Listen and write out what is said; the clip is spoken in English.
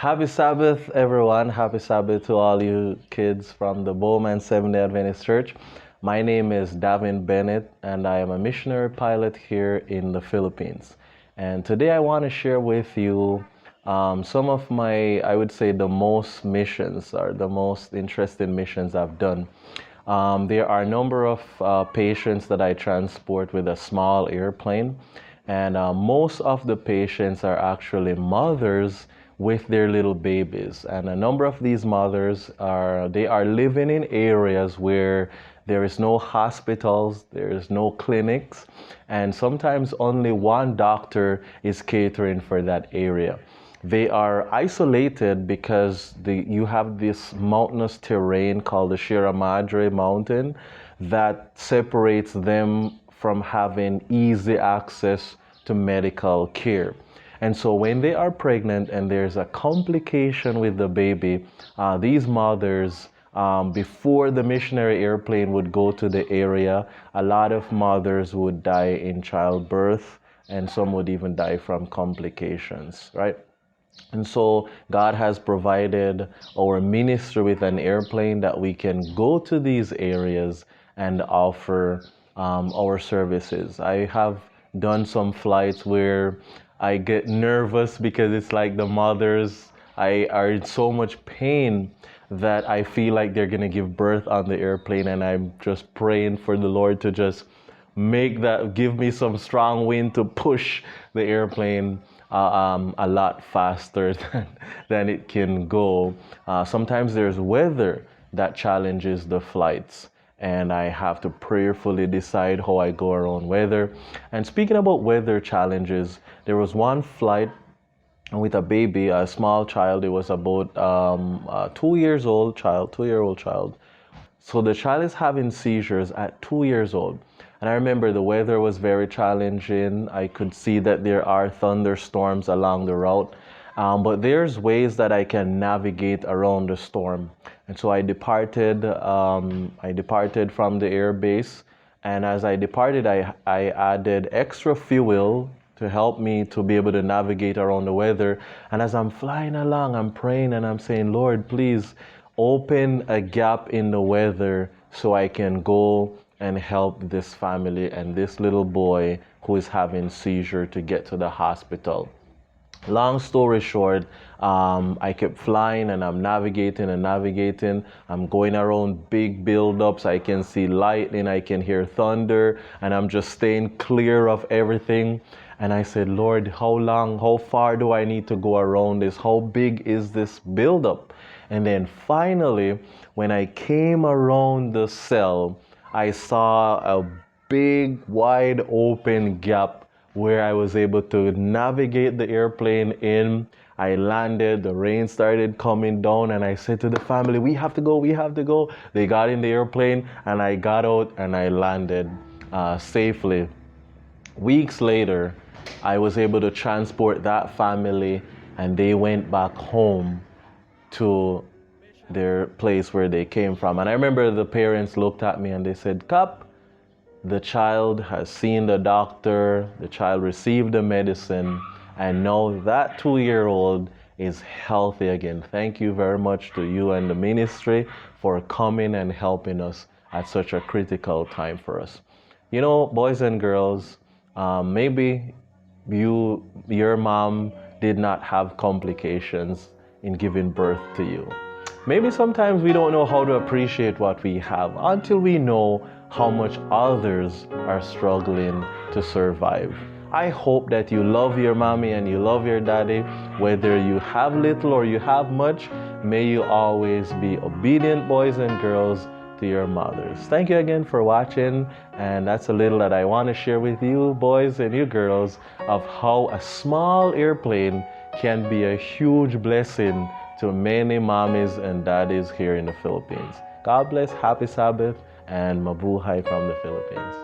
Happy Sabbath, everyone. Happy Sabbath to all you kids from the Bowman Seventh-day Adventist Church. My name is Davin Bennett, and I am a missionary pilot here in the Philippines. And today I want to share with you some of my, I would say, the most missions or the most interesting missions I've done. There are a number of patients that I transport with a small airplane, and most of the patients are actually mothers with their little babies. And a number of these mothers are living in areas where there is no hospitals, there is no clinics, and sometimes only one doctor is catering for that area. They are isolated because you have this mountainous terrain called the Sierra Madre Mountain that separates them from having easy access to medical care. And so when they are pregnant and there's a complication with the baby, these mothers, before the missionary airplane would go to the area, a lot of mothers would die in childbirth, and some would even die from complications, right? And so God has provided our ministry with an airplane that we can go to these areas and offer our services. I have done some flights where I get nervous because it's like the mothers are in so much pain that I feel like they're going to give birth on the airplane, and I'm just praying for the Lord to just give me some strong wind to push the airplane a lot faster than it can go. Sometimes there's weather that challenges the flights, and I have to prayerfully decide how I go around weather. And speaking about weather challenges, there was one flight with a baby, a small child. It was about a 2-year-old child. So the child is having seizures at 2 years old. And I remember the weather was very challenging. I could see that there are thunderstorms along the route. But there's ways that I can navigate around the storm. And so I departed from the air base. And as I departed, I added extra fuel to help me to be able to navigate around the weather. And as I'm flying along, I'm praying and I'm saying, Lord, please open a gap in the weather so I can go and help this family and this little boy who is having seizure to get to the hospital. Long story short, I kept flying and I'm navigating. I'm going around big buildups. I can see lightning, I can hear thunder, and I'm just staying clear of everything. And I said, Lord, how far do I need to go around this? How big is this buildup? And then finally, when I came around the cell, I saw a big, wide open gap where I was able to navigate the airplane in. I landed, the rain started coming down, and I said to the family, we have to go. They got in the airplane, and I got out and I landed safely. Weeks later, I was able to transport that family, and they went back home to their place where they came from. And I remember the parents looked at me and they said, Cap, the child has seen the doctor, the child received the medicine, and now that 2-year-old is healthy again. Thank you very much to you and the ministry for coming and helping us at such a critical time for us. You know, boys and girls, maybe your mom did not have complications in giving birth to you. Maybe sometimes we don't know how to appreciate what we have until we know how much others are struggling to survive. I hope that you love your mommy and you love your daddy, whether you have little or you have much. May you always be obedient boys and girls to your mothers. Thank you again for watching, and that's a little that I want to share with you boys and you girls of how a small airplane can be a huge blessing to many mommies and daddies here in the Philippines. God bless, happy Sabbath, and mabuhay from the Philippines.